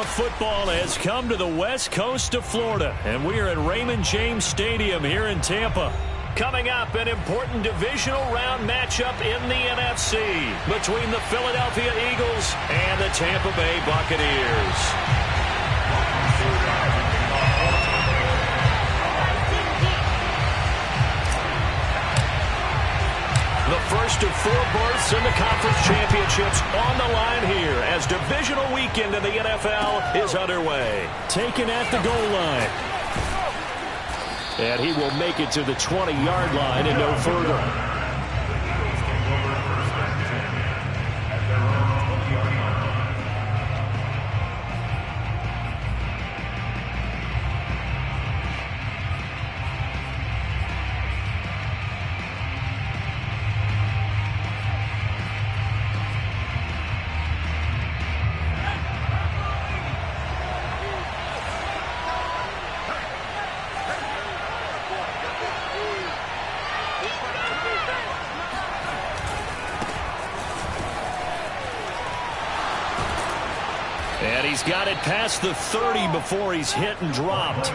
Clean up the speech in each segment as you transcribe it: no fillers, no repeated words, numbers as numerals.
Playoff football has come to the west coast of Florida, and we are at Raymond James Stadium here in Tampa. Coming up, an important divisional round matchup in the NFC between the Philadelphia Eagles and the Tampa Bay Buccaneers. The first of 4 berths in the conference championships on the line here as divisional weekend in the NFL is underway. Taken at the goal line. And he will make it to the 20-yard line and no further. And he's got it past the 30 before he's hit and dropped.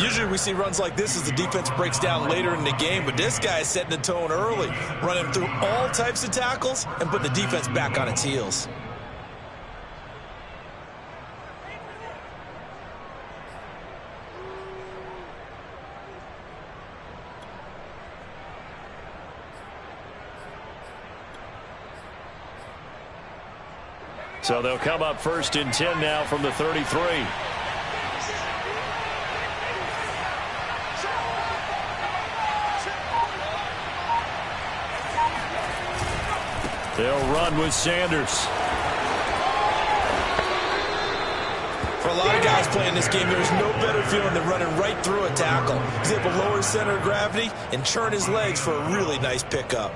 Usually we see runs like this as the defense breaks down later in the game, but this guy is setting the tone early, running through all types of tackles and putting the defense back on its heels. So they'll come up first and 10 now from the 33. They'll run with Sanders. For a lot of guys playing this game, there's no better feeling than running right through a tackle. He's able to lower his center of gravity and churn his legs for a really nice pickup.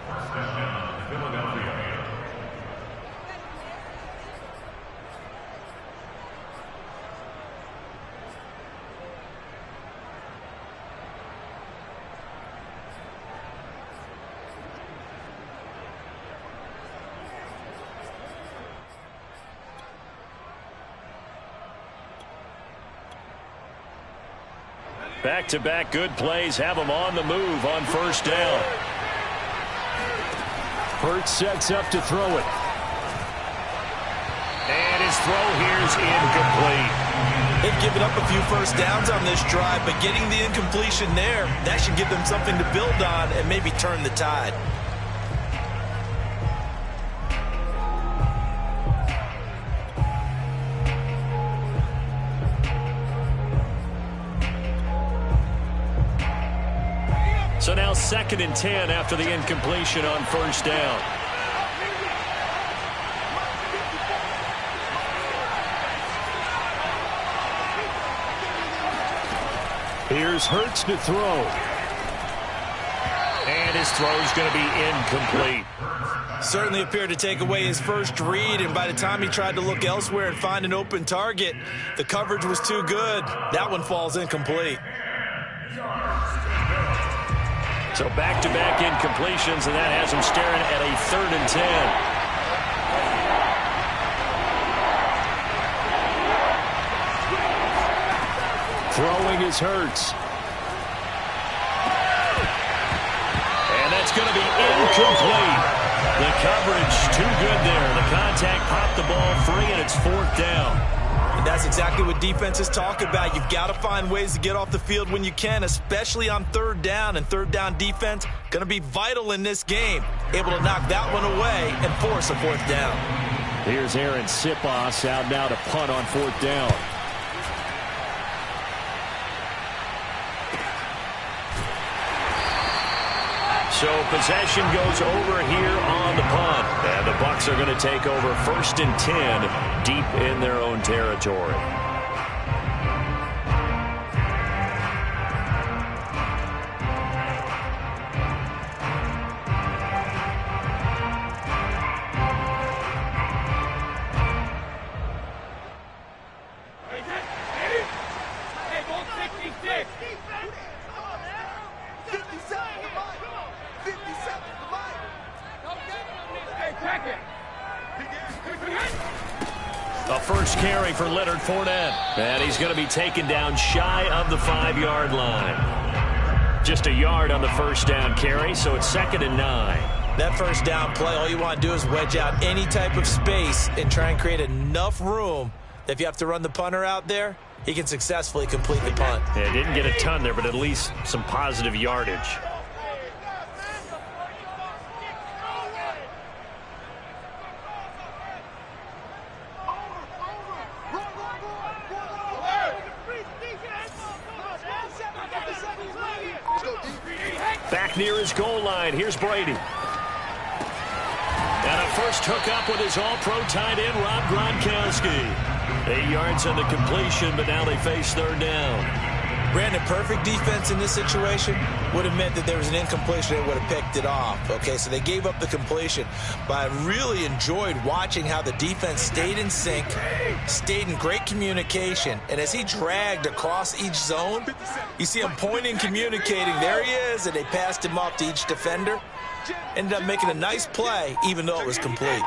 Back-to-back good plays have him on the move on first down. Hurts sets up to throw it. And his throw here is incomplete. They've given up a few first downs on this drive, but getting the incompletion there, that should give them something to build on and maybe turn the tide. So now 2nd and 10 after the incompletion on first down. Here's Hurts to throw. And his throw is going to be incomplete. Certainly appeared to take away his first read, and by the time he tried to look elsewhere and find an open target, the coverage was too good. That one falls incomplete. So back-to-back incompletions, and that has him staring at a 3rd and 10. Throwing is Hurts. And that's going to be incomplete. The coverage too good there. The contact popped the ball free, and it's 4th down. And that's exactly what defenses talk about. You've got to find ways to get off the field when you can, especially on 3rd down. And 3rd down defense going to be vital in this game. Able to knock that one away and force a 4th down. Here's Aaron Sipos out now to punt on 4th down. So possession goes over here on the punt. And the Bucs are going to take over 1st and 10 deep in their own territory. A first carry for Leonard Fournette. And he's going to be taken down shy of the 5-yard line. Just a yard on the first down carry, so it's 2nd and 9. That first down play, all you want to do is wedge out any type of space and try and create enough room that if you have to run the punter out there, he can successfully complete the punt. Yeah, didn't get a ton there, but at least some positive yardage. Back near his goal line, here's Brady. And a first hookup with his all-pro tight end, Rob Gronkowski. 8 yards on the completion, but now they face 3rd down. Brandon, perfect defense in this situation would have meant that there was an incompletion and would have picked it off. Okay, so they gave up the completion. But I really enjoyed watching how the defense stayed in sync, stayed in great communication. And as he dragged across each zone, you see him pointing, communicating. There he is, and they passed him off to each defender. Ended up making a nice play, even though it was complete.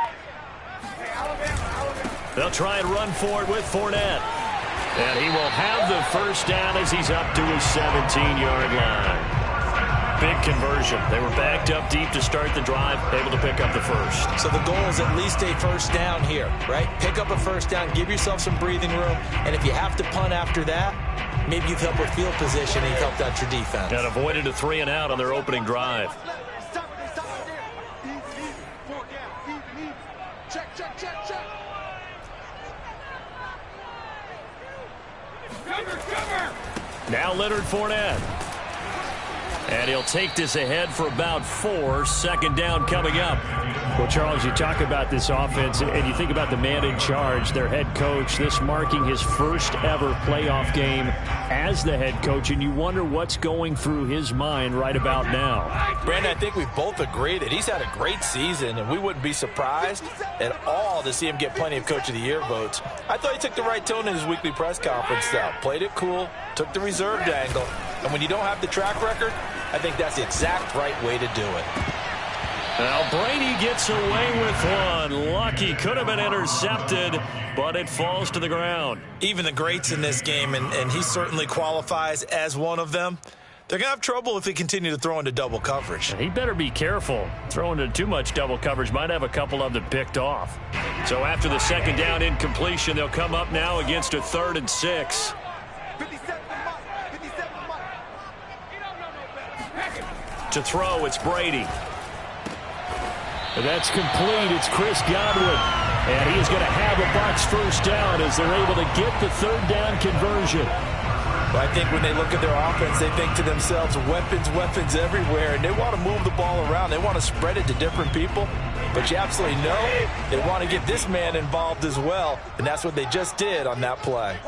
They'll try and run for it with Fournette. And he will have the first down as he's up to his 17-yard line. Big conversion. They were backed up deep to start the drive, able to pick up the first. So the goal is at least a first down here, right? Pick up a first down, give yourself some breathing room, and if you have to punt after that, maybe you've helped with field position and you've helped out your defense. And avoided a 3-and-out on their opening drive. Now Leonard Fournette. And he'll take this ahead for about 4. 2nd down coming up. Well, Charles, you talk about this offense, and you think about the man in charge, their head coach, this marking his first ever playoff game as the head coach, and you wonder what's going through his mind right about now. Brandon, I think we both agree that he's had a great season, and we wouldn't be surprised at all to see him get plenty of Coach of the Year votes. I thought he took the right tone in his weekly press conference, though. Played it cool, took the reserved angle, and when you don't have the track record, I think that's the exact right way to do it. Now Brady gets away with one. Lucky, could have been intercepted, but it falls to the ground. Even the greats in this game, and he certainly qualifies as one of them, they're going to have trouble if they continue to throw into double coverage. He better be careful. Throwing into too much double coverage might have a couple of them picked off. So after the 2nd down incompletion, they'll come up now against a 3rd and 6. To throw, it's Brady. That's complete. It's Chris Godwin. And he is going to have a box first down as they're able to get the 3rd down conversion. Well, I think when they look at their offense, they think to themselves, weapons, weapons everywhere. And they want to move the ball around. They want to spread it to different people. But you absolutely know they want to get this man involved as well. And that's what they just did on that play.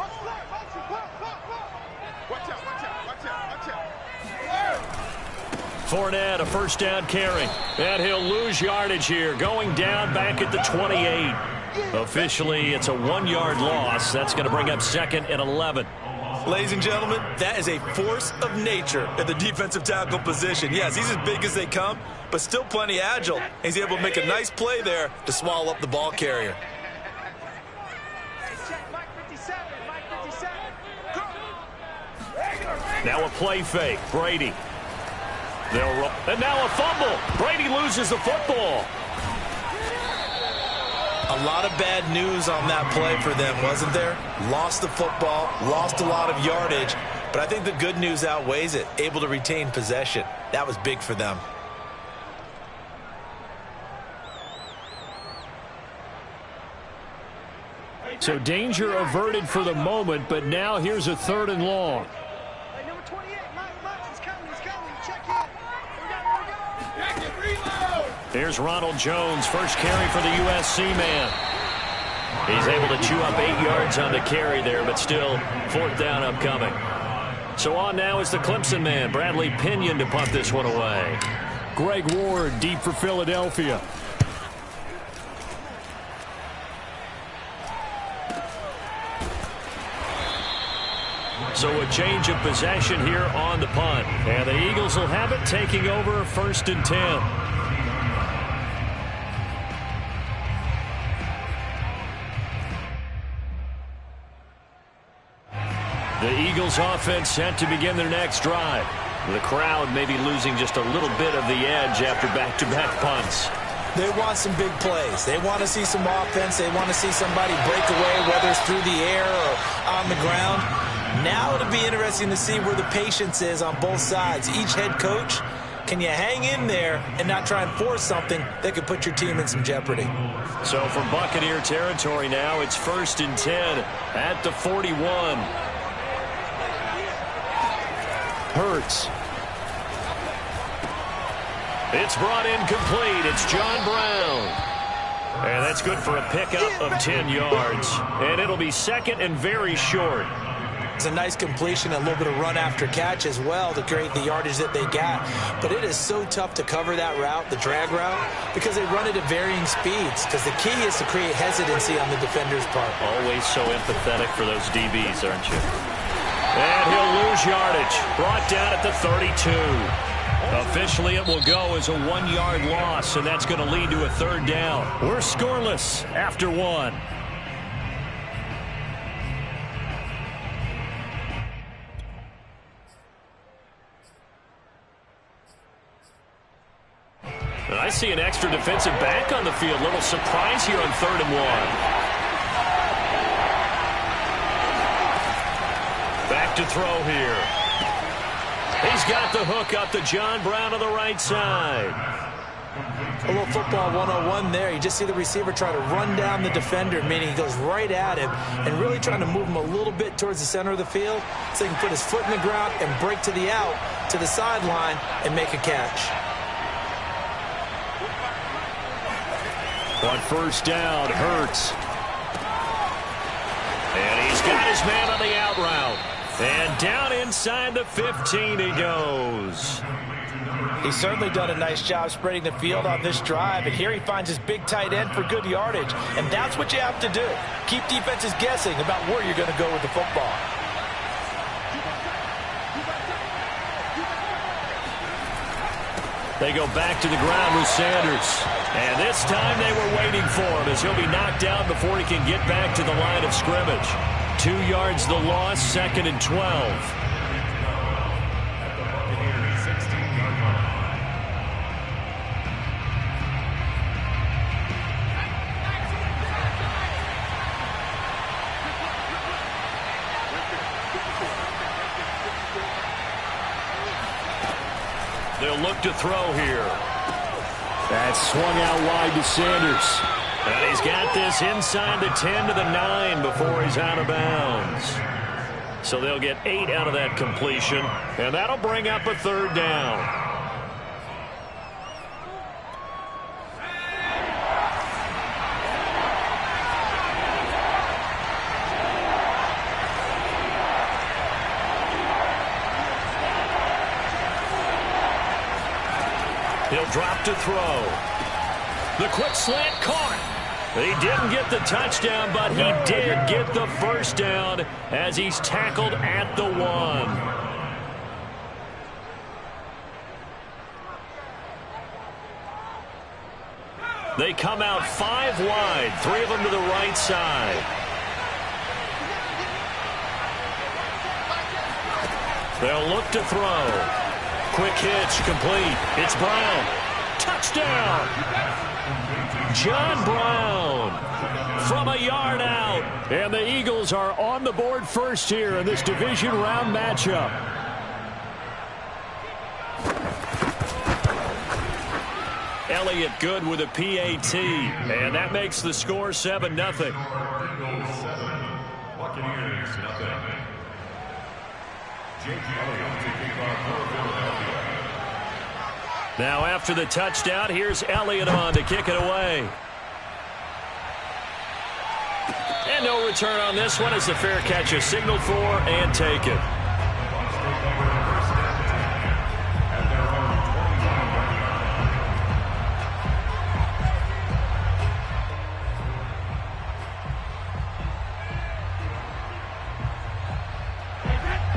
Fournette, a first down carry. And he'll lose yardage here. Going down back at the 28. Officially, it's a 1-yard loss. That's going to bring up 2nd and 11. Ladies and gentlemen, that is a force of nature at the defensive tackle position. Yes, he's as big as they come, but still plenty agile. He's able to make a nice play there to swallow up the ball carrier. Now a play fake. Brady. They'll roll. And now a fumble. Brady loses the football. A lot of bad news on that play for them, wasn't there? Lost the football, lost a lot of yardage, but I think the good news outweighs it. Able to retain possession. That was big for them. So danger averted for the moment, but now here's a 3rd and long. Here's Ronald Jones, first carry for the USC man. He's able to chew up 8 yards on the carry there, but still 4th down upcoming. So on now is the Clemson man, Bradley Pinion, to punt this one away. Greg Ward deep for Philadelphia. So a change of possession here on the punt. And the Eagles will have it, taking over 1st and 10. The Eagles offense set to begin their next drive. The crowd may be losing just a little bit of the edge after back-to-back punts. They want some big plays. They want to see some offense. They want to see somebody break away, whether it's through the air or on the ground. Now it'll be interesting to see where the patience is on both sides. Each head coach, can you hang in there and not try and force something that could put your team in some jeopardy? So from Buccaneer territory now, it's 1st and 10 at the 41. Hurts. It's brought in complete. It's John Brown. And that's good for a pickup of 10 yards. And it'll be 2nd and very short. It's a nice completion, a little bit of run after catch as well to create the yardage that they got. But it is so tough to cover that route, the drag route, because they run it at varying speeds. Because the key is to create hesitancy on the defender's part. Always so empathetic for those DBs, aren't you? And he'll lose yardage. Brought down at the 32. Officially, it will go as a 1-yard loss, and that's going to lead to a 3rd down. We're scoreless after 1. And I see an extra defensive back on the field. Little surprise here on 3rd and 1. Back to throw here. He's got the hook up to John Brown on the right side. A little football 101 there. You just see the receiver try to run down the defender, meaning he goes right at him and really trying to move him a little bit towards the center of the field so he can put his foot in the ground and break to the out, to the sideline, and make a catch. On 1st down, Hurts. And he's got his man on the out route. And down inside the 15 he goes. He's certainly done a nice job spreading the field on this drive, and here he finds his big tight end for good yardage. And that's what you have to do. Keep defenses guessing about where you're going to go with the football. They go back to the ground with Sanders. And this time they were waiting for him as he'll be knocked down before he can get back to the line of scrimmage. 2 yards the loss, 2nd and 12. They'll look to throw here. That's swung out wide to Sanders. And he's got this inside the 10 to the 9 before he's out of bounds. So they'll get 8 out of that completion, and that'll bring up a 3rd down. He'll drop to throw. The quick slant caught. He didn't get the touchdown, but he did get the 1st down as he's tackled at the 1. They come out 5 wide, 3 of them to the right side. They'll look to throw. Quick hitch, complete. It's Brown. Touchdown! John Brown from a yard out. And the Eagles are on the board first here in this division round matchup. Elliott good with a PAT. And that makes the score 7-0. Buccaneers, nothing. Now after the touchdown, here's Elliott on to kick it away. And no return on this one as the fair catch is signaled for and taken.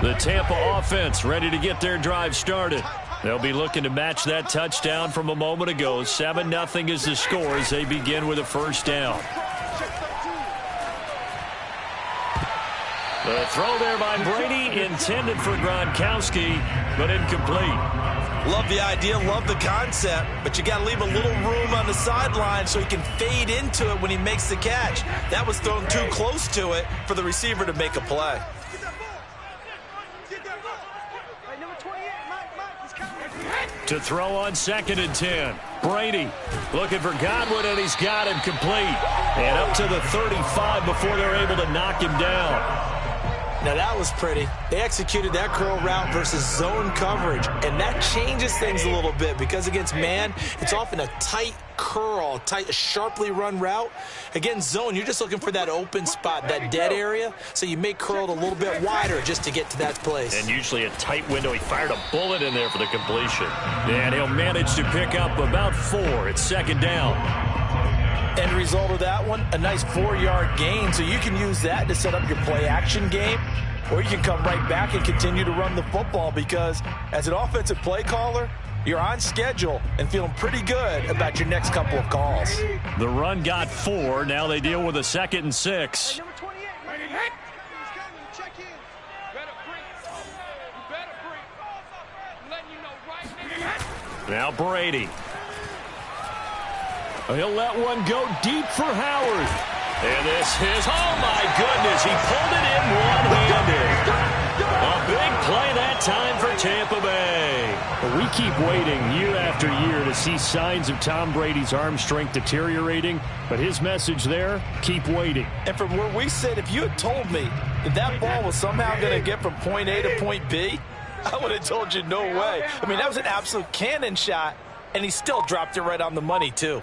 The Tampa offense ready to get their drive started. They'll be looking to match that touchdown from a moment ago. 7-0 is the score as they begin with a 1st down. The throw there by Brady, intended for Gronkowski, but incomplete. Love the idea, love the concept, but you got to leave a little room on the sideline so he can fade into it when he makes the catch. That was thrown too close to it for the receiver to make a play. To throw on 2nd and 10. Brady looking for Godwin, and he's got him complete. And up to the 35 before they're able to knock him down. Now that was pretty. They executed that curl route versus zone coverage, and that changes things a little bit because against man, it's often a tight curl, a sharply run route. Against zone, you're just looking for that open spot, that dead area, so you may curl it a little bit wider just to get to that place. And usually a tight window. He fired a bullet in there for the completion. And he'll manage to pick up about 4. It's 2nd down. End result of that one, a nice 4-yard gain, so you can use that to set up your play-action game, or you can come right back and continue to run the football because as an offensive play caller, you're on schedule and feeling pretty good about your next couple of calls. The run got 4. Now they deal with a 2nd and 6. Now Brady. He'll let one go deep for Howard. And this is, oh my goodness, he pulled it in one-handed. A big play that time for Tampa Bay. We keep waiting year after year to see signs of Tom Brady's arm strength deteriorating, but his message there, keep waiting. And from where we sit, if you had told me that that ball was somehow going to get from point A to point B, I would have told you no way. I mean, that was an absolute cannon shot, and he still dropped it right on the money, too.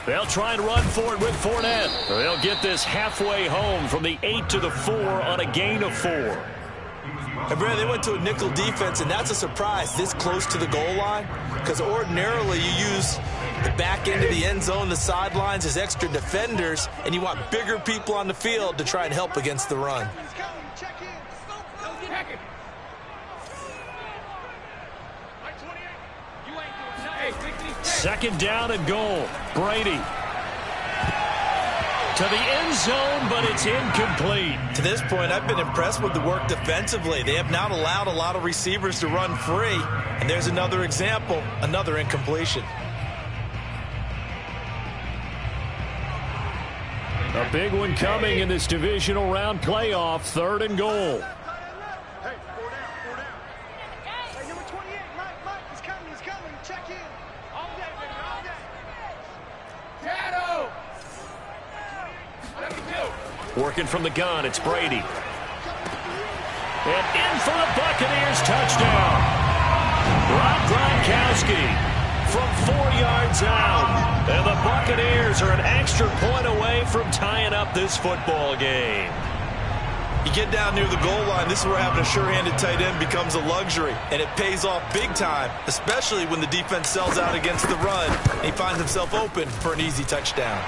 They'll try and run for it with Fournette. They'll get this halfway home from the 8 to the 4 on a gain of 4. And Brad, they went to a nickel defense, and that's a surprise this close to the goal line because ordinarily you use the back end of the end zone, the sidelines as extra defenders, and you want bigger people on the field to try and help against the run. 2nd down and goal. Brady to the end zone, but it's incomplete. To this point, I've been impressed with the work defensively. They have not allowed a lot of receivers to run free. And there's another example, another incompletion. A big one coming in this divisional round playoff. 3rd and goal. Working from the gun, it's Brady. And in for the Buccaneers touchdown. Rob Gronkowski from 4 yards out. And the Buccaneers are an extra point away from tying up this football game. You get down near the goal line, this is where having a sure-handed tight end becomes a luxury. And it pays off big time, especially when the defense sells out against the run. And he finds himself open for an easy touchdown.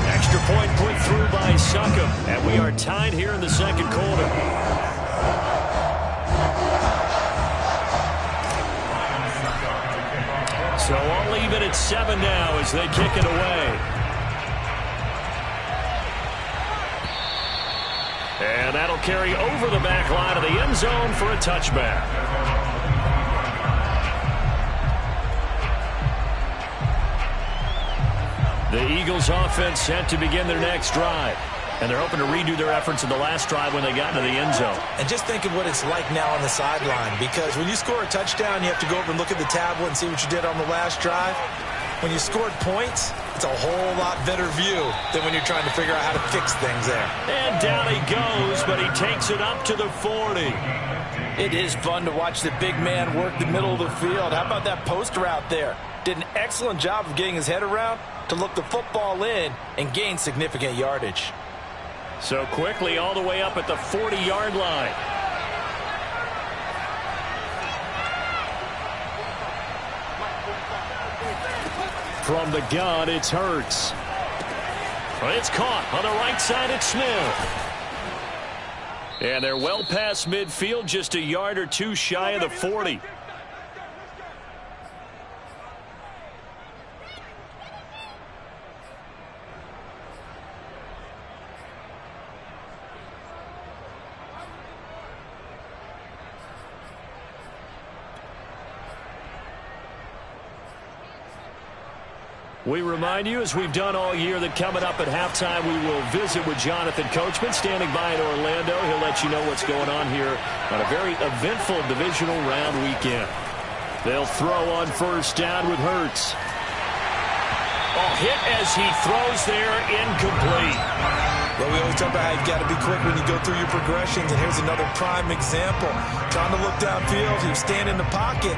Extra point put through by Succop, and we are tied here in the 2nd quarter. So all even at 7 now as they kick it away. And that'll carry over the back line of the end zone for a touchback. The Eagles offense set to begin their next drive. And they're hoping to redo their efforts in the last drive when they got into the end zone. And just think of what it's like now on the sideline, because when you score a touchdown, you have to go over and look at the tablet and see what you did on the last drive. When you scored points, it's a whole lot better view than when you're trying to figure out how to fix things there. And down he goes, but he takes it up to the 40. It is fun to watch the big man work the middle of the field. How about that post route there? Did an excellent job of getting his head around to look the football in and gain significant yardage. So quickly all the way up at the 40-yard line. From the gun, it's Hurts. It's caught on the right side. It's Smith. And they're well past midfield, just a yard or two shy of the 40. We remind you, as we've done all year, that coming up at halftime, we will visit with Jonathan Coachman, standing by in Orlando. He'll let you know what's going on here on a very eventful divisional round weekend. They'll throw on first down with Hurts. Oh, hit as he throws there, incomplete. Well, we always talk about how you've got to be quick when you go through your progressions, and here's another prime example. Trying to look downfield, he was standing in the pocket,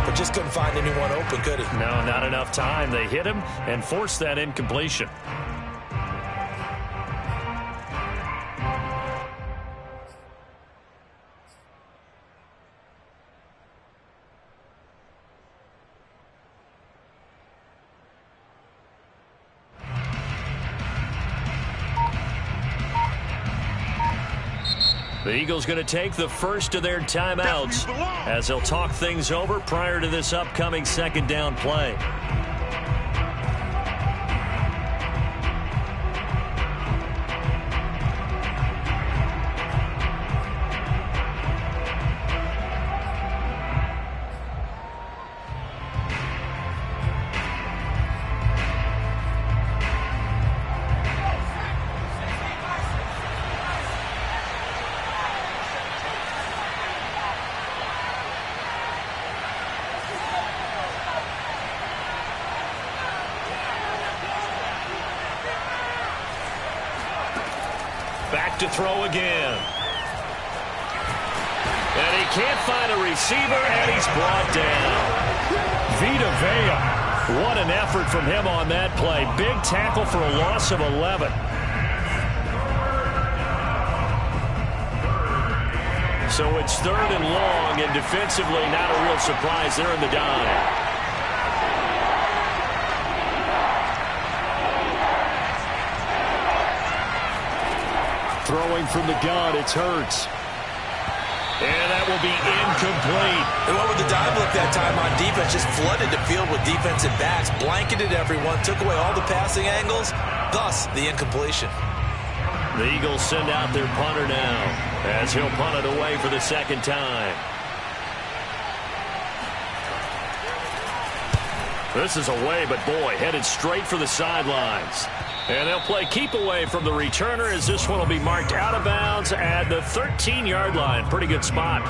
but just couldn't find anyone open, could he? No, not enough time. They hit him and forced that incompletion. The Eagles going to take the first of their timeouts as they'll talk things over prior to this upcoming second down play. Back to throw again. And he can't find a receiver, and he's brought down. Vita Vea. What an effort from him on that play. Big tackle for a loss of 11. So it's 3rd and long, and defensively not a real surprise there in the dive. Throwing from the gun, it's Hurts. And that will be incomplete. And what would the dive look that time on defense? Just flooded the field with defensive backs, blanketed everyone, took away all the passing angles, thus the incompletion. The Eagles send out their punter now as he'll punt it away for the second time. This is away, but boy, headed straight for the sidelines. And they'll play keep away from the returner as this one will be marked out of bounds at the 13-yard line. Pretty good spot.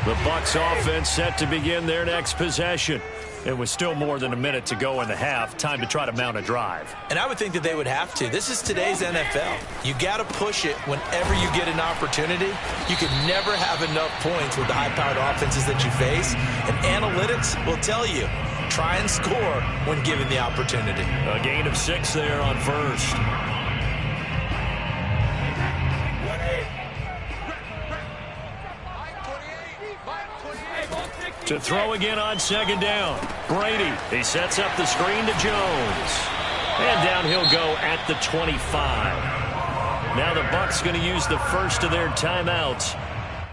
The Bucs offense set to begin their next possession. It was still more than a minute to go in the half. Time to try to mount a drive. And I would think that they would have to. This is today's NFL. You got to push it whenever you get an opportunity. You can never have enough points with the high-powered offenses that you face. And analytics will tell you, try and score when given the opportunity. A gain of 6 there on first. To throw again on second down. Brady, he sets up the screen to Jones. And down he'll go at the 25. Now the Bucs going to use the first of their timeouts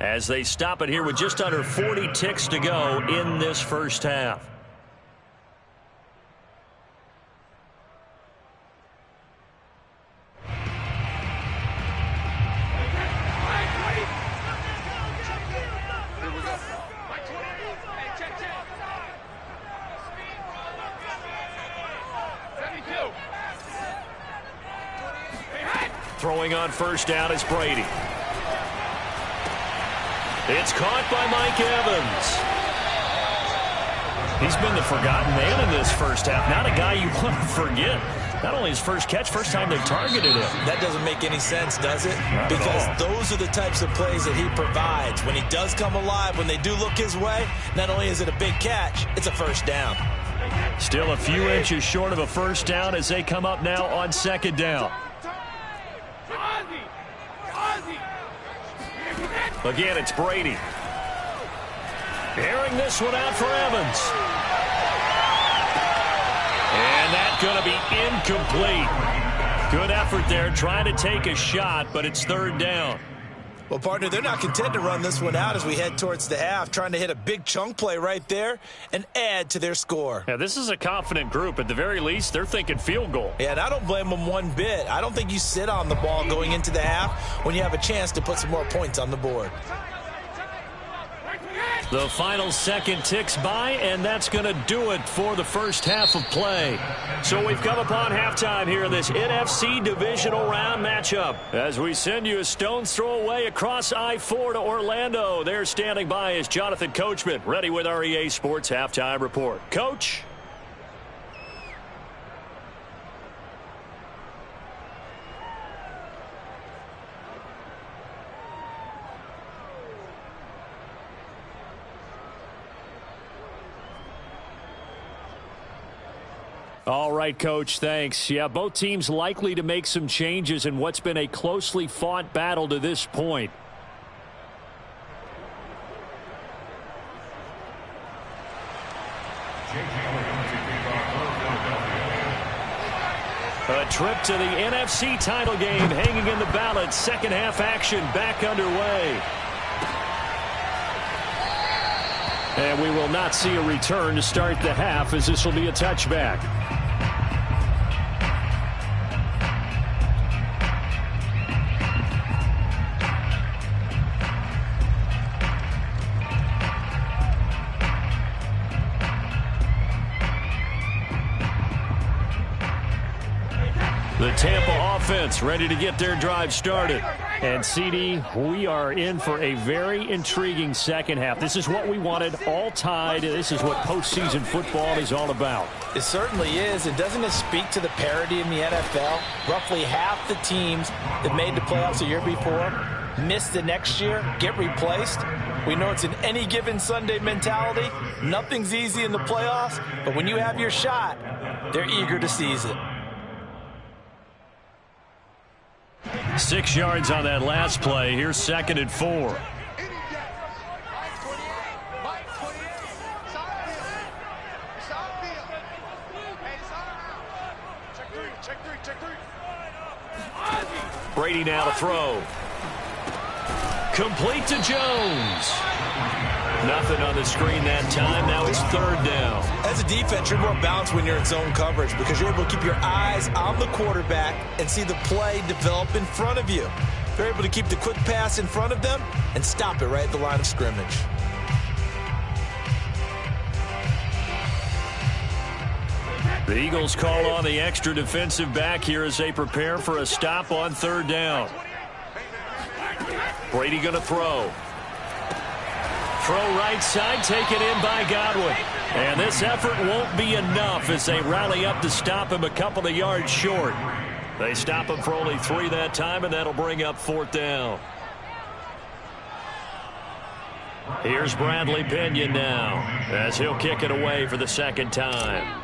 as they stop it here with just under 40 ticks to go in this first half. Throwing on first down is Brady. It's caught by Mike Evans. He's been the forgotten man in this first half. Not a guy you want to forget. Not only his first catch, first time they've targeted him. That doesn't make any sense, does it? Not because at all. Those are the types of plays that he provides. When he does come alive, when they do look his way, not only is it a big catch, it's a first down. Still a few inches short of a first down as they come up now on second down. Again, it's Brady. Airing this one out for Evans. And that's going to be incomplete. Good effort there, trying to take a shot, but it's third down. Well, partner, they're not content to run this one out as we head towards the half, trying to hit a big chunk play right there and add to their score. Yeah, this is a confident group. At the very least, they're thinking field goal. Yeah, and I don't blame them one bit. I don't think you sit on the ball going into the half when you have a chance to put some more points on the board. The final second ticks by, and that's going to do it for the first half of play. So we've come upon halftime here in this NFC divisional round matchup. As we send you a stone's throw away across I-4 to Orlando. There standing by is Jonathan Coachman, ready with our EA Sports Halftime Report. Coach? All right, Coach, thanks. Yeah, both teams likely to make some changes in what's been a closely fought battle to this point. A trip to the NFC title game hanging in the balance. Second half action back underway. And we will not see a return to start the half, as this will be a touchback. The Tampa offense ready to get their drive started. And, CD, we are in for a very intriguing second half. This is what we wanted, all tied. This is what postseason football is all about. It certainly is. And doesn't it speak to the parity in the NFL? Roughly half the teams that made the playoffs the year before miss the next year, get replaced. We know it's an any given Sunday mentality. Nothing's easy in the playoffs, but when you have your shot, they're eager to seize it. 6 yards on that last play. Here's 2nd and 4. Brady now to throw. Complete to Jones. Nothing on the screen that time. Now it's 3rd down. As a defense, you're more balanced when you're in zone coverage because you're able to keep your eyes on the quarterback and see the play develop in front of you. You're able to keep the quick pass in front of them and stop it right at the line of scrimmage. The Eagles call on the extra defensive back here as they prepare for a stop on 3rd down. Brady going to throw. Throw right side, taken in by Godwin. And this effort won't be enough as they rally up to stop him a couple of yards short. They stop him for only 3 that time, and that'll bring up 4th down. Here's Bradley Pinion now as he'll kick it away for the 2nd time.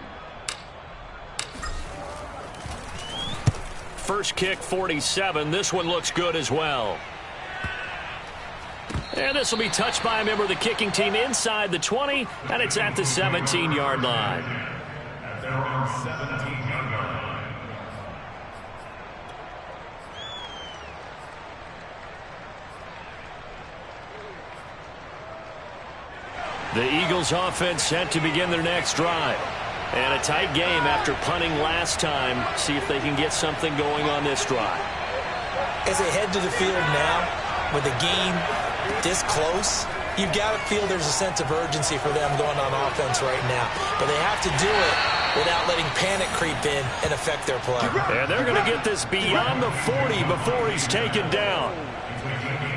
First kick, 47. This one looks good as well. And this will be touched by a member of the kicking team inside the 20, and it's at the 17-yard line. At their own 17-yard line. The Eagles offense set to begin their next drive. And a tight game after punting last time. See if they can get something going on this drive. As they head to the field now, with the game this close, you've got to feel there's a sense of urgency for them going on offense right now. But they have to do it without letting panic creep in and affect their play. And they're going to get this beyond the 40 before he's taken down.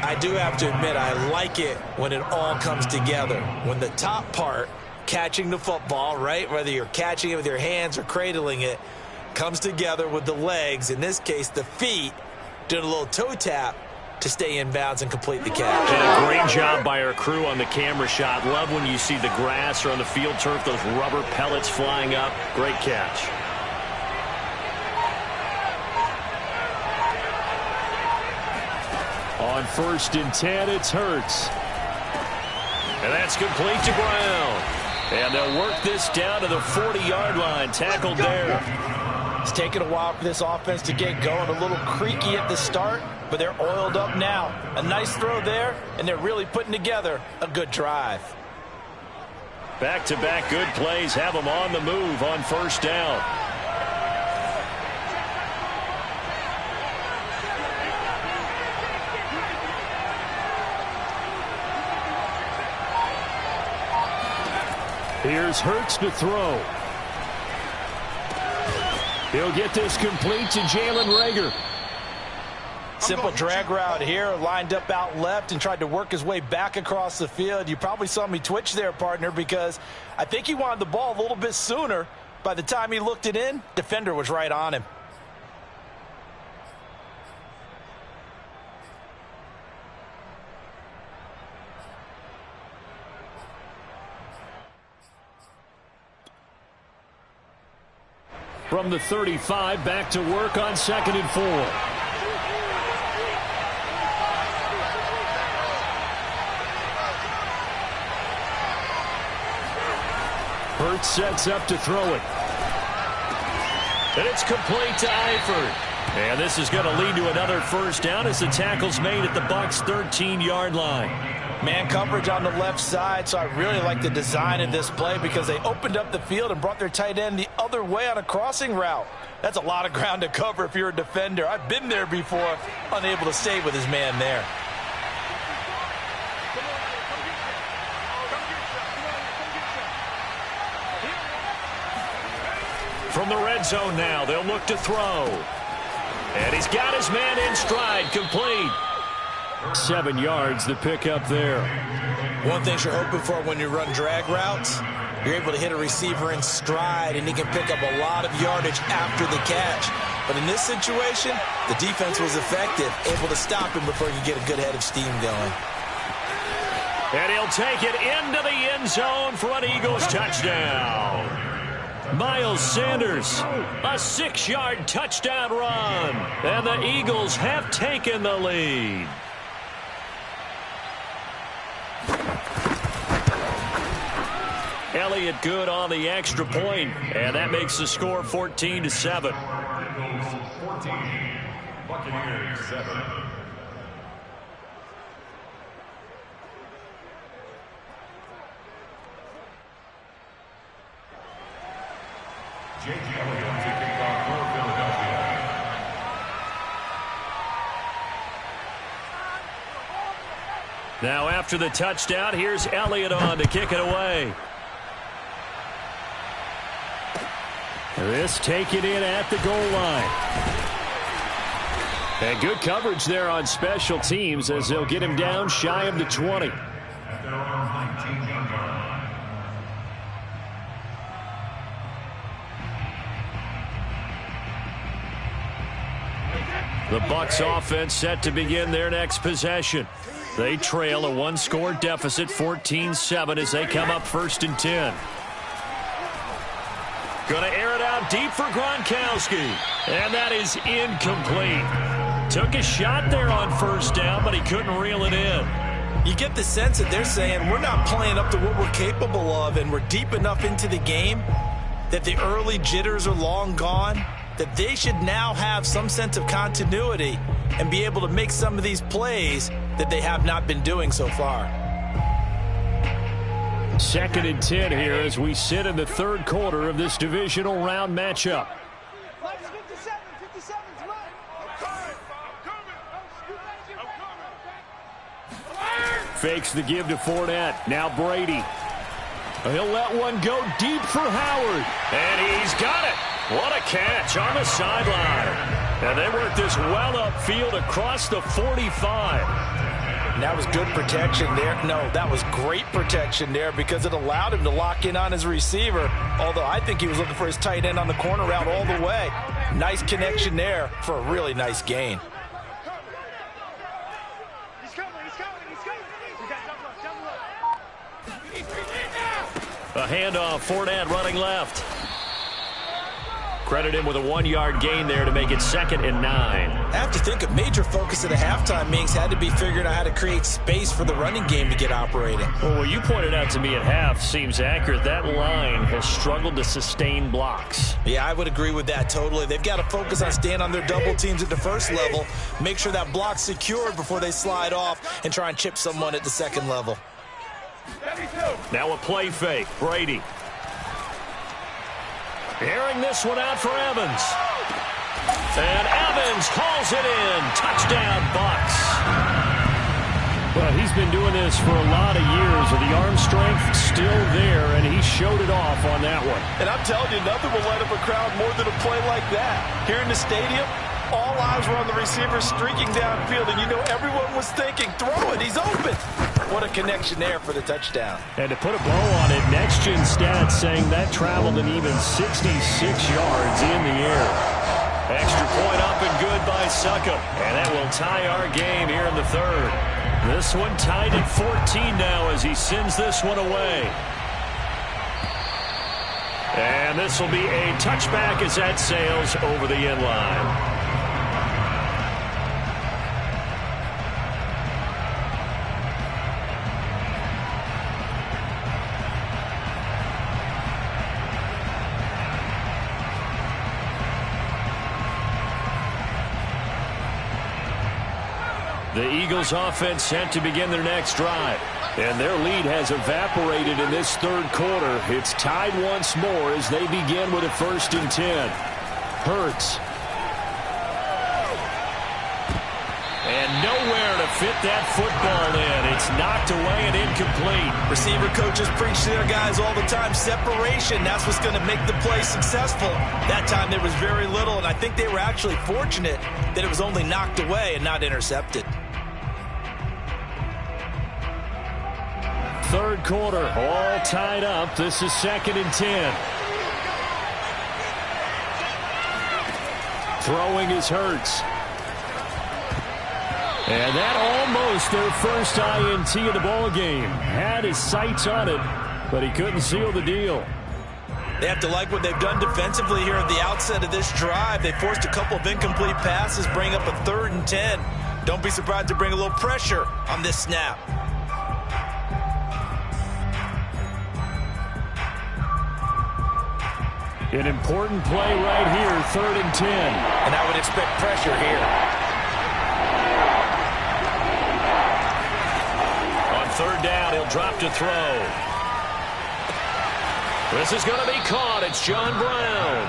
I do have to admit, I like it when it all comes together. When the top part, catching the football, right, whether you're catching it with your hands or cradling it, comes together with the legs, in this case the feet, doing a little toe tap to stay in bounds and complete the catch. And a great job by our crew on the camera shot. Love when you see the grass or on the field turf, those rubber pellets flying up. Great catch. On 1st and 10, it's Hurts. And that's complete to Brown. And they'll work this down to the 40-yard line. Tackled there. It's taken a while for this offense to get going. A little creaky at the start, but they're oiled up now. A nice throw there, and they're really putting together a good drive. Back-to-back good plays have them on the move on first down. Here's Hurts to throw. He'll get this complete to Jalen Reagor. Simple drag route here, lined up out left and tried to work his way back across the field. You probably saw me twitch there, partner, because I think he wanted the ball a little bit sooner. By the time he looked it in, defender was right on him. From the 35, back to work on 2nd and 4. Hurts sets up to throw it. And it's complete to Eifert. And this is going to lead to another first down as the tackle's made at the Bucs' 13-yard line. Man coverage on the left side, so I really like the design of this play because they opened up the field and brought their tight end the other way on a crossing route. That's a lot of ground to cover if you're a defender. I've been there before, unable to stay with his man there. From the red zone now, they'll look to throw. And he's got his man in stride, complete. 7 yards, the pickup there. One thing you're hoping for when you run drag routes, you're able to hit a receiver in stride, and he can pick up a lot of yardage after the catch. But in this situation, the defense was effective, able to stop him before he could get a good head of steam going. And he'll take it into the end zone for an Eagles touchdown. Miles Sanders, a 6-yard touchdown run. And the Eagles have taken the lead. Elliott good on the extra point, and that makes the score 14-7. Eagles 14, Buccaneers 7. J.J. Elliott to kick off for Philadelphia. Now after the touchdown, here's Elliott on to kick it away. This taken in at the goal line. And good coverage there on special teams as they'll get him down shy of the 20. At their own 19-yard line. The Bucs offense set to begin their next possession. They trail a one-score deficit, 14-7, as they come up 1st and 10. Going to air it out deep for Gronkowski. And that is incomplete. Took a shot there on first down, but he couldn't reel it in. You get the sense that they're saying we're not playing up to what we're capable of, and we're deep enough into the game that the early jitters are long gone, that they should now have some sense of continuity and be able to make some of these plays that they have not been doing so far. 2nd and 10 here as we sit in the 3rd quarter of this divisional round matchup. Fakes the give to Fournette. Now Brady. He'll let one go deep for Howard. And he's got it. What a catch on the sideline. And they work this well upfield across the 45. And that was good protection there. No, that was great protection there because it allowed him to lock in on his receiver, although I think he was looking for his tight end on the corner route all the way. Nice connection there for a really nice gain. A handoff, Fournette running left. Credit him with a 1-yard gain there to make it 2nd and 9. I have to think a major focus of the halftime meetings had to be figuring out how to create space for the running game to get operating. Well, what you pointed out to me at half seems accurate. That line has struggled to sustain blocks. Yeah, I would agree with that totally. They've got to focus on staying on their double teams at the first level, make sure that block's secured before they slide off and try and chip someone at the second level. Now a play fake. Brady. Airing this one out for Evans. And Evans calls it in. Touchdown, Bucks. Well, he's been doing this for a lot of years with the arm strength still there, and he showed it off on that one. And I'm telling you, nothing will light up a crowd more than a play like that. Here in the stadium, all eyes were on the receiver streaking downfield, and you know everyone was thinking, throw it, he's open. What a connection there for the touchdown. And to put a bow on it, Next Gen Stats saying that traveled an even 66 yards in the air. Extra point up and good by Succop. And that will tie our game here in the 3rd. This one tied at 14 now as he sends this one away. And this will be a touchback as that sails over the end line. The Eagles offense set to begin their next drive. And their lead has evaporated in this 3rd quarter. It's tied once more as they begin with a 1st and 10. Hurts. And nowhere to fit that football in. It's knocked away and incomplete. Receiver coaches preach to their guys all the time. Separation, that's what's going to make the play successful. That time there was very little, and I think they were actually fortunate that it was only knocked away and not intercepted. 3rd quarter, all tied up. This is 2nd and 10. Throwing is Hurts. And that almost their first INT of the ball game. Had his sights on it, but he couldn't seal the deal. They have to like what they've done defensively here at the outset of this drive. They forced a couple of incomplete passes, bring up a 3rd and 10. Don't be surprised to bring a little pressure on this snap. An important play right here, 3rd and 10. And I would expect pressure here. On 3rd down, he'll drop to throw. This is going to be caught. It's John Brown.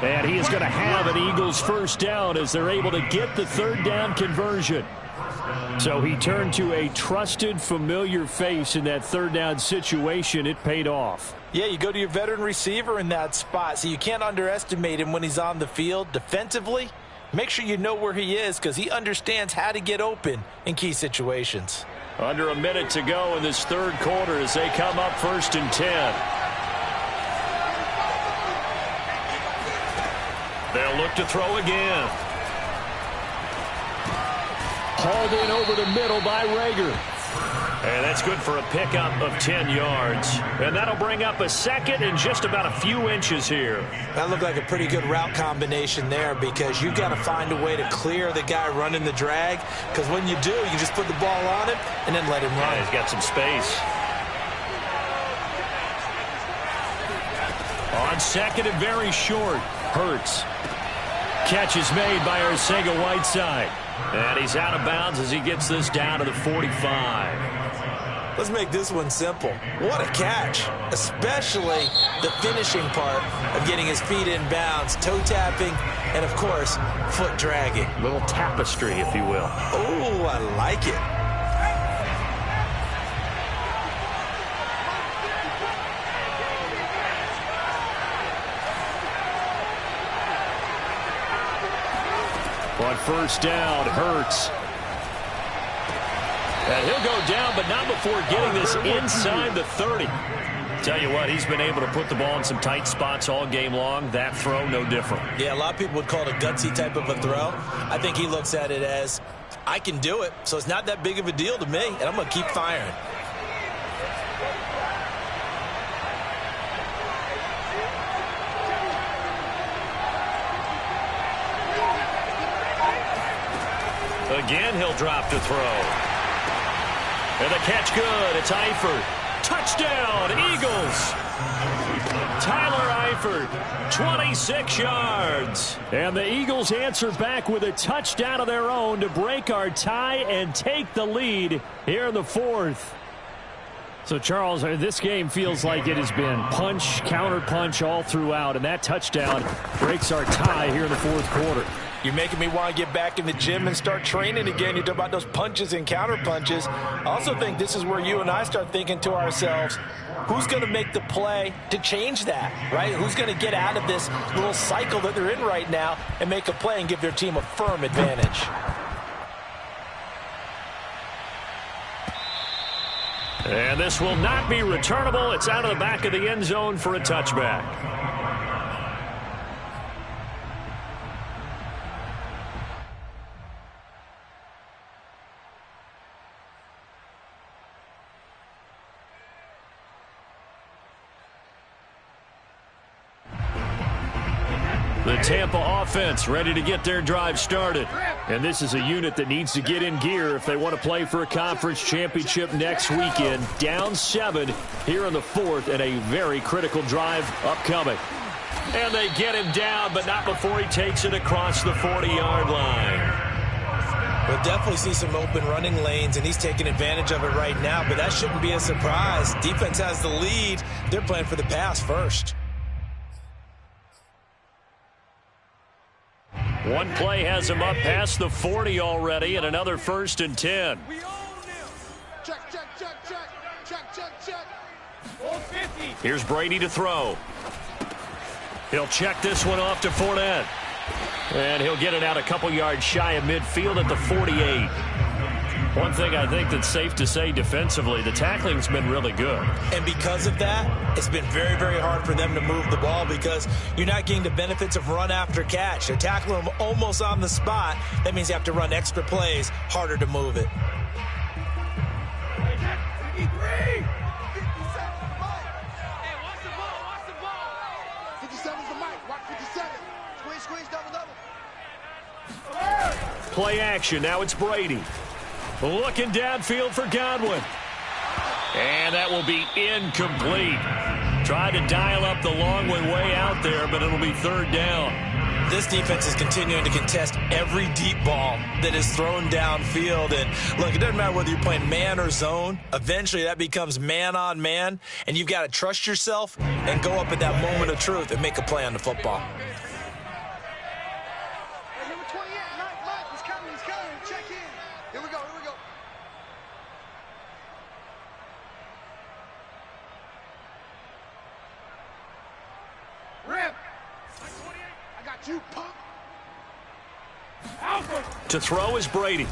And he is going to have an Eagles 1st down as they're able to get the 3rd down conversion. So he turned to a trusted, familiar face in that 3rd down situation. It paid off. Yeah, you go to your veteran receiver in that spot, so you can't underestimate him when he's on the field. Defensively, make sure you know where he is because he understands how to get open in key situations. Under a minute to go in this 3rd quarter as they come up 1st and 10. They'll look to throw again. Hauled in over the middle by Rager. And that's good for a pickup of 10 yards. And that'll bring up a 2nd and just about a few inches here. That looked like a pretty good route combination there because you've got to find a way to clear the guy running the drag. Because when you do, you just put the ball on him and then let him run. Yeah, he's got some space. On 2nd and very short, Hurts. Catch is made by Arcega-Whiteside. And he's out of bounds as he gets this down to the 45. Let's make this one simple. What a catch, especially the finishing part of getting his feet in bounds, toe tapping, and, of course, foot dragging. A little tapestry, if you will. Oh, I like it. On 1st down, Hurts. And he'll go down, but not before getting this inside the 30. Tell you what, he's been able to put the ball in some tight spots all game long. That throw, no different. Yeah, a lot of people would call it a gutsy type of a throw. I think he looks at it as, I can do it, so it's not that big of a deal to me, and I'm going to keep firing. Again, he'll drop to throw. And the catch good. It's Eifert. Touchdown, Eagles. Tyler Eifert, 26 yards. And the Eagles answer back with a touchdown of their own to break our tie and take the lead here in the fourth. So, Charles, this game feels like it has been punch, counter punch all throughout, and that touchdown breaks our tie here in the fourth quarter. You're making me want to get back in the gym and start training again. You talk about those punches and counter punches. I also think this is where you and I start thinking to ourselves, who's going to make the play to change that, right? Who's going to get out of this little cycle that they're in right now and make a play and give their team a firm advantage? And this will not be returnable. It's out of the back of the end zone for a touchback. The Tampa offense ready to get their drive started. And this is a unit that needs to get in gear if they want to play for a conference championship next weekend. Down 7 here in the fourth, and a very critical drive upcoming. And they get him down, but not before he takes it across the 40-yard line. We'll definitely see some open running lanes, and he's taking advantage of it right now, but that shouldn't be a surprise. Defense has the lead. They're playing for the pass first. One play has him up past the 40 already, and another 1st and 10. Here's Brady to throw. He'll check this one off to Fournette. And he'll get it out a couple yards shy of midfield at the 48. One thing I think that's safe to say defensively, the tackling's been really good. And because of that, it's been very, very hard for them to move the ball because you're not getting the benefits of run after catch. They're tackling them almost on the spot. That means you have to run extra plays, harder to move it. Play action. Now it's Brady. Looking downfield for Godwin. And that will be incomplete. Tried to dial up the long one way out there, but it'll be 3rd down. This defense is continuing to contest every deep ball that is thrown downfield. And, look, it doesn't matter whether you're playing man or zone. Eventually, that becomes man on man. And you've got to trust yourself and go up at that moment of truth and make a play on the football. To throw is Brady.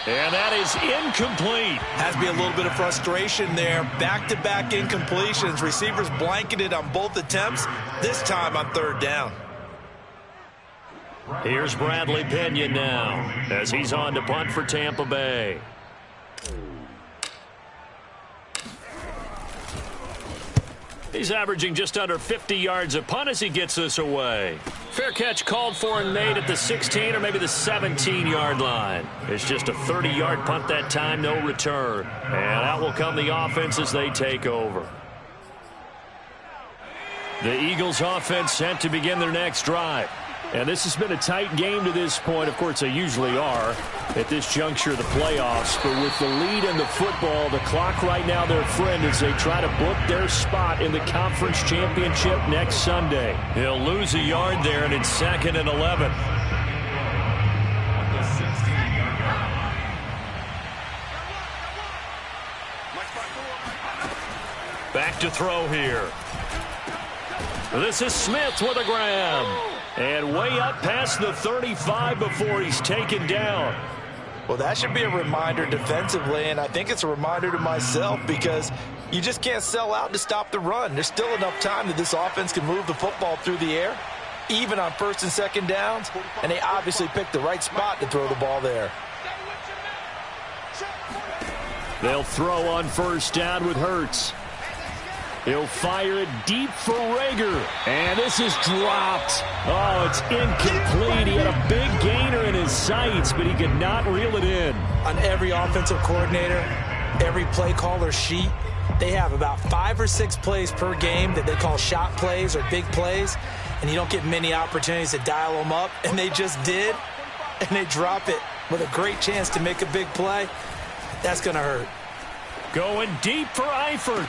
And that is incomplete. Has to be a little bit of frustration there. Back-to-back incompletions. Receivers blanketed on both attempts, this time on 3rd down. Here's Bradley Pinion now as he's on to punt for Tampa Bay. He's averaging just under 50 yards a punt as he gets this away. Fair catch called for and made at the 16 or maybe the 17-yard line. It's just a 30-yard punt that time, no return. And out will come the offense as they take over. The Eagles offense set to begin their next drive. And this has been a tight game to this point. Of course, they usually are at this juncture of the playoffs. But with the lead in the football, the clock right now their friend as they try to book their spot in the conference championship next Sunday. He'll lose a yard there, and it's 2nd and 11. Back to throw here. This is Smith with a grab. And way up past the 35 before he's taken down. Well, that should be a reminder defensively, and I think it's a reminder to myself because you just can't sell out to stop the run. There's still enough time that this offense can move the football through the air, even on 1st and 2nd downs, and they obviously picked the right spot to throw the ball there. They'll throw on 1st down with Hurts. He'll fire it deep for Rager. And this is dropped. Oh, it's incomplete. He had a big gainer in his sights, but he could not reel it in. On every offensive coordinator, every play caller sheet, they have about 5 or 6 plays per game that they call shot plays or big plays, and you don't get many opportunities to dial them up, and they just did, and they drop it with a great chance to make a big play. That's going to hurt. Going deep for Eifert.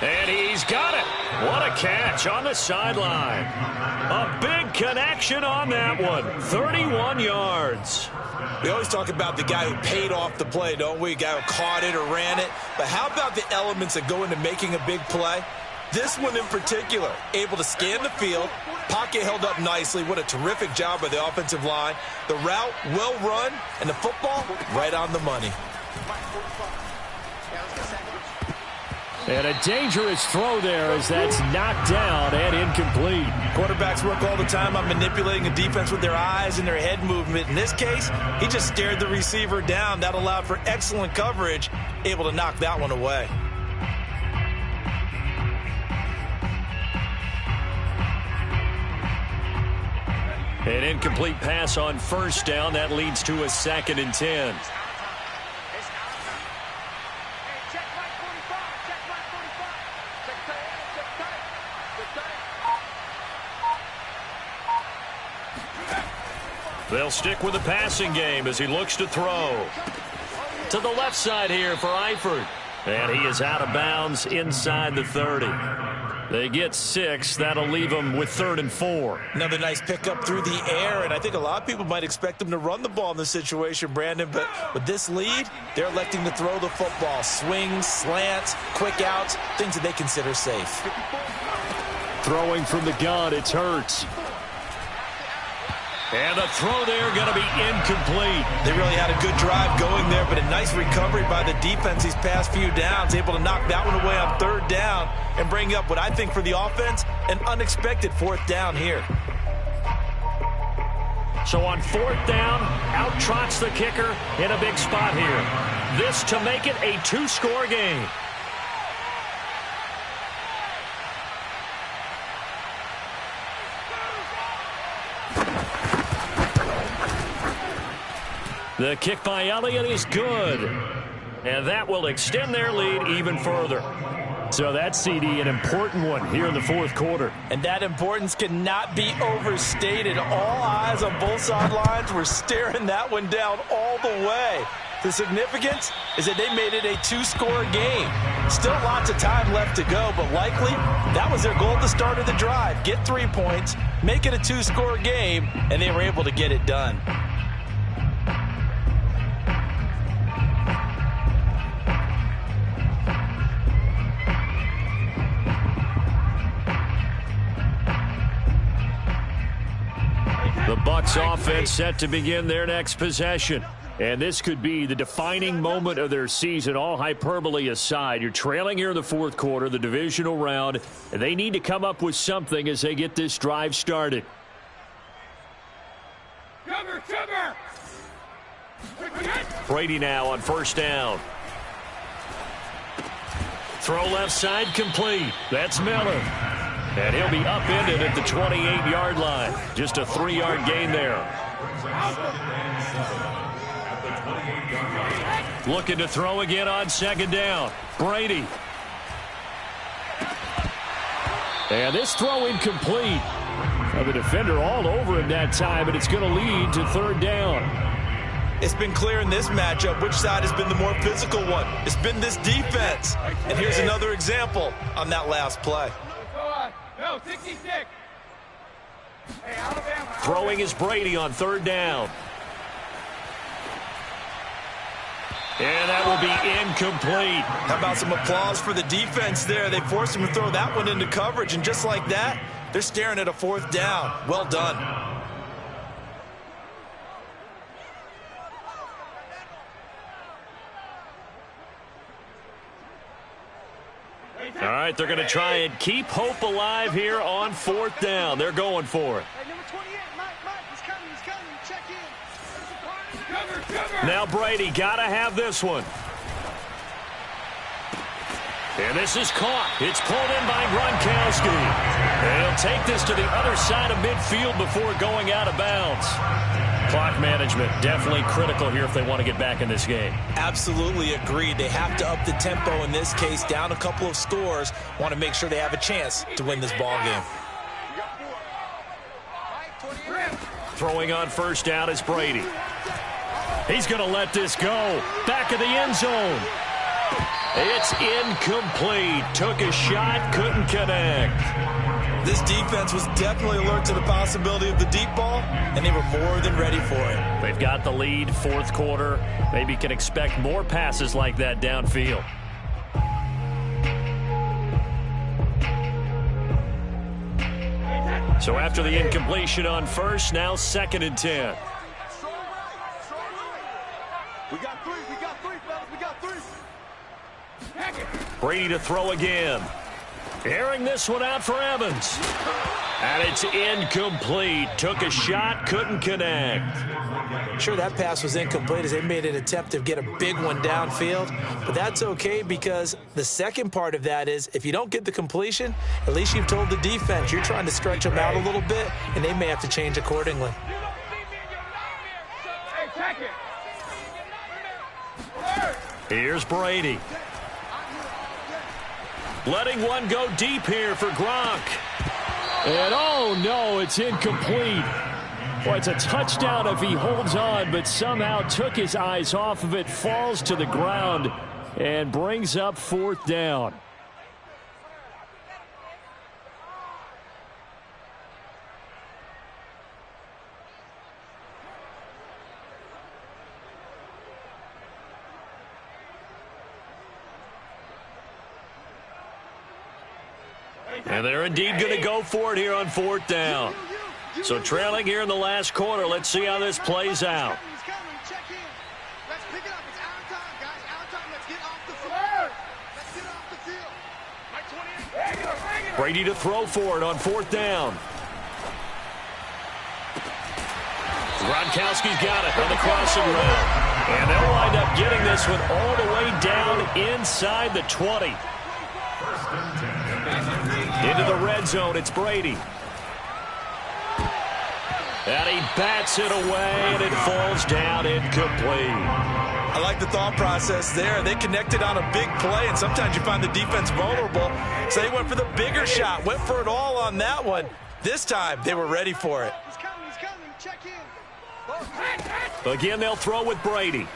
And he's got it. What a catch on the sideline. A big connection on that one. 31 yards. We always talk about the guy who paid off the play, don't we? A guy who caught it or ran it. But how about the elements that go into making a big play? This one in particular, able to scan the field, pocket held up nicely. What a terrific job by the offensive line. The route well run, and the football right on the money. And a dangerous throw there as that's knocked down and incomplete. Quarterbacks work all the time on manipulating a defense with their eyes and their head movement. In this case, he just stared the receiver down. That allowed for excellent coverage, able to knock that one away. An incomplete pass on first down. That leads to a 2nd and 10. They'll stick with the passing game as he looks to throw. To the left side here for Eifert. And he is out of bounds inside the 30. They get 6. That'll leave them with 3rd and 4. Another nice pickup through the air, and I think a lot of people might expect them to run the ball in this situation, Brandon, but with this lead, they're electing to throw the football. Swings, slants, quick outs, things that they consider safe. Throwing from the gun, it's Hurts. And the throw there going to be incomplete. They really had a good drive going there, but a nice recovery by the defense these past few downs, able to knock that one away on 3rd down and bring up what I think for the offense, an unexpected 4th down here. So on 4th down, out trots the kicker in a big spot here. This to make it a 2-score game. The kick by Elliott is good. And that will extend their lead even further. So that's, CD, an important one here in the 4th quarter. And that importance cannot be overstated. All eyes on both sidelines were staring that one down all the way. The significance is that they made it a 2-score game. Still lots of time left to go, but likely that was their goal at the start of the drive. Get 3 points, make it a 2-score game, and they were able to get it done. The Bucs offense set to begin their next possession. And this could be the defining moment of their season, all hyperbole aside. You're trailing here in the 4th quarter, the divisional round, and they need to come up with something as they get this drive started. Brady now on 1st down. Throw left side complete. That's Miller. And he'll be upended at the 28-yard line. Just a 3-yard gain there. Looking to throw again on 2nd down. Brady. And this throw incomplete. The defender all over him that time, but it's going to lead to 3rd down. It's been clear in this matchup which side has been the more physical one. It's been this defense. And here's another example on that last play. No, 66. Hey, Alabama. Throwing is Brady on 3rd down. And that will be incomplete. How about some applause for the defense there? They forced him to throw that one into coverage, and just like that, they're staring at a 4th down. Well done. All right, they're going to try and keep hope alive here on 4th down. They're going for it. Hey, number 28, Mike, he's coming. Check in. Cover. Now Brady got to have this one. And this is caught. It's pulled in by Gronkowski. And he'll take this to the other side of midfield before going out of bounds. Clock management definitely critical here if they want to get back in this game. Absolutely agreed. They have to up the tempo in this case, down a couple of scores. Want to make sure they have a chance to win this ball game. Throwing on first down is Brady. He's going to let this go. Back of the end zone. It's incomplete. Took a shot, couldn't connect. This defense was definitely alert to the possibility of the deep ball, and they were more than ready for it. They've got the lead, fourth quarter. Maybe can expect more passes like that downfield. So after the incompletion on first, now 2nd and 10. We got three, fellas, we got three. Brady to throw again. Airing this one out for Evans. And it's incomplete. Took a shot, couldn't connect. Sure, that pass was incomplete as they made an attempt to get a big one downfield. But that's okay because the second part of that is if you don't get the completion, at least you've told the defense you're trying to stretch them out a little bit, and they may have to change accordingly. Here's Brady. Letting one go deep here for Gronk. And oh no, it's incomplete. Well, it's a touchdown if he holds on, but somehow took his eyes off of it, falls to the ground, and brings up 4th down. And they're indeed going to go for it here on 4th down. So trailing here in the last quarter. Let's see how this plays out. Brady to throw for it on 4th down. Gronkowski's got it on the crossing route. And they'll wind up getting this one all the way down inside the 20. Into the red zone, it's Brady. And he bats it away, and it falls down incomplete. I like the thought process there. They connected on a big play, and sometimes you find the defense vulnerable. So they went for the bigger shot, went for it all on that one. This time, they were ready for it. He's coming, check in. Again, they'll throw with Brady.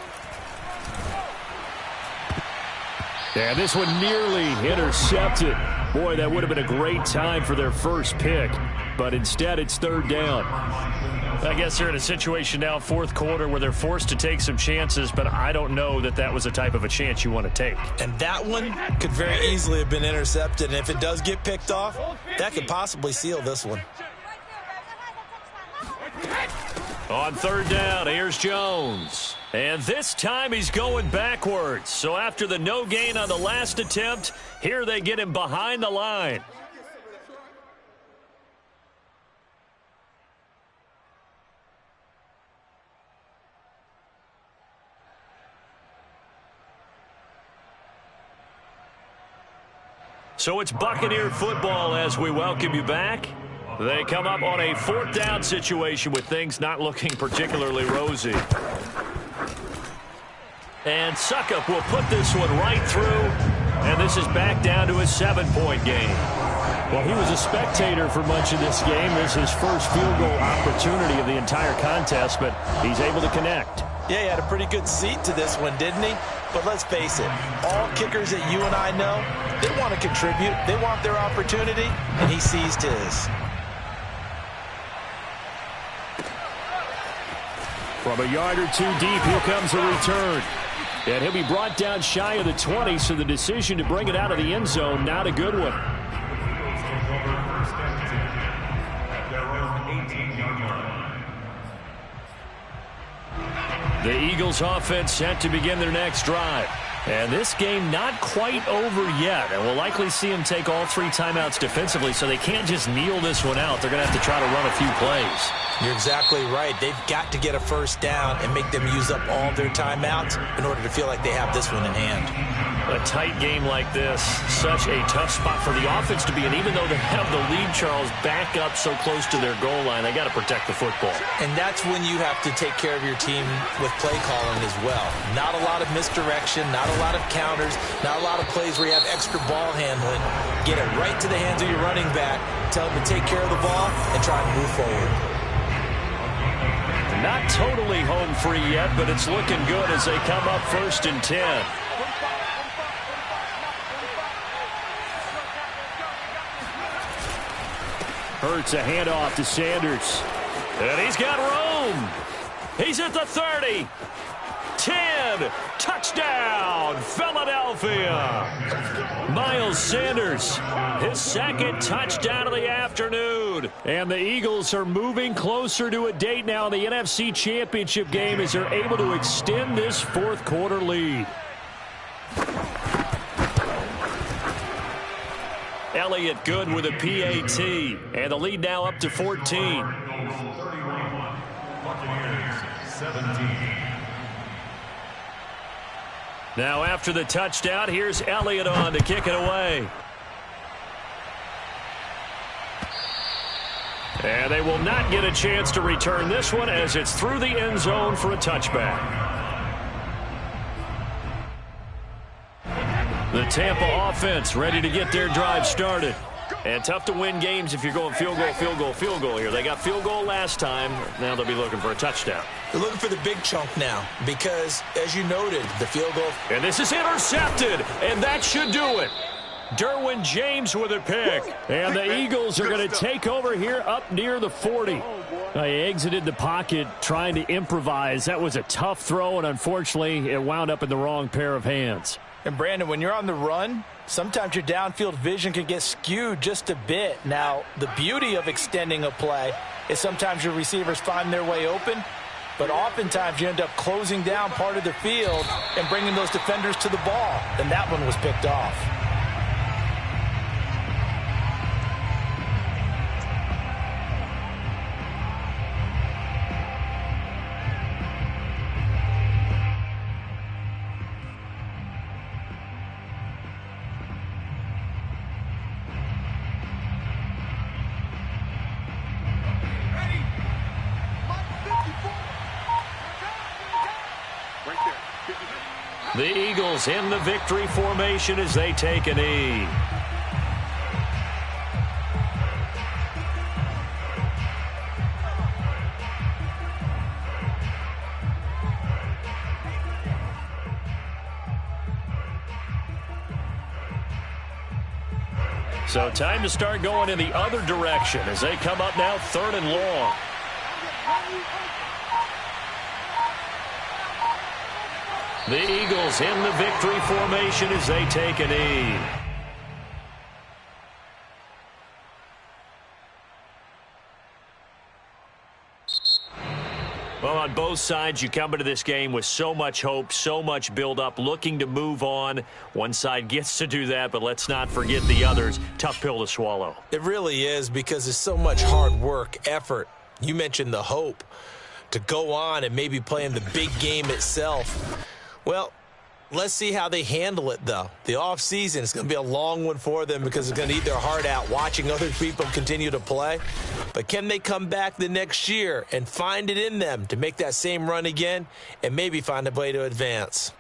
And this one nearly intercepted. Boy, that would have been a great time for their first pick, but instead it's 3rd down. I guess they're in a situation now, 4th quarter, where they're forced to take some chances, but I don't know that that was the type of a chance you want to take. And that one could very easily have been intercepted, and if it does get picked off, that could possibly seal this one. On 3rd down, here's Jones. And this time he's going backwards. So after the no gain on the last attempt, here they get him behind the line. So it's Buccaneer football as we welcome you back. They come up on a 4th down situation with things not looking particularly rosy. And Suckup will put this one right through. And this is back down to a 7-point game. Well, he was a spectator for much of this game. This is his first field goal opportunity of the entire contest, but he's able to connect. Yeah, he had a pretty good seat to this one, didn't he? But let's face it, all kickers that you and I know, they want to contribute. They want their opportunity, and he seized his. From a yard or two deep, here comes a return. And he'll be brought down shy of the 20, so the decision to bring it out of the end zone, not a good one. The Eagles offense set to begin their next drive. And this game not quite over yet. And we'll likely see them take all 3 timeouts defensively, so they can't just kneel this one out. They're going to have to try to run a few plays. You're exactly right. They've got to get a first down and make them use up all their timeouts in order to feel like they have this one in hand. A tight game like this, such a tough spot for the offense to be in. Even though they have the lead, Charles, back up so close to their goal line, they got to protect the football. And that's when you have to take care of your team with play calling as well. Not a lot of misdirection, not a lot of counters, not a lot of plays where you have extra ball handling. Get it right to the hands of your running back, tell him to take care of the ball, and try to move forward. Not totally home free yet, but it's looking good as they come up 1st and 10. Hurts a handoff to Sanders. And he's got room. He's at the 30. 10. Touchdown, Philadelphia. Miles Sanders, his 2nd touchdown of the afternoon. And the Eagles are moving closer to a date now in the NFC Championship game as they're able to extend this 4th quarter lead. Elliott good with a PAT. And the lead now up to 14. 31, Buccaneers 17. Now after the touchdown, here's Elliott on to kick it away. And they will not get a chance to return this one as it's through the end zone for a touchback. The Tampa offense ready to get their drive started. And tough to win games if you're going field goal, field goal, field goal here. They got field goal last time. Now they'll be looking for a touchdown. They're looking for the big chunk now because, as you noted, the field goal. And this is intercepted, and that should do it. Derwin James with a pick. And the Eagles are going to take over here up near the 40. He exited the pocket trying to improvise. That was a tough throw, and unfortunately, it wound up in the wrong pair of hands. And, Brandon, when you're on the run, sometimes your downfield vision can get skewed just a bit. Now, the beauty of extending a play is sometimes your receivers find their way open, but oftentimes you end up closing down part of the field and bringing those defenders to the ball. And that one was picked off. The Eagles in the victory formation as they take a knee. So time to start going in the other direction as they come up now 3rd and long. The Eagles in the victory formation as they take a knee. Well, on both sides, you come into this game with so much hope, so much build-up, looking to move on. One side gets to do that, but let's not forget the others. Tough pill to swallow. It really is because there's so much hard work, effort. You mentioned the hope to go on and maybe play in the big game itself. Well, let's see how they handle it, though. The offseason is going to be a long one for them because it's going to eat their heart out watching other people continue to play. But can they come back the next year and find it in them to make that same run again and maybe find a way to advance?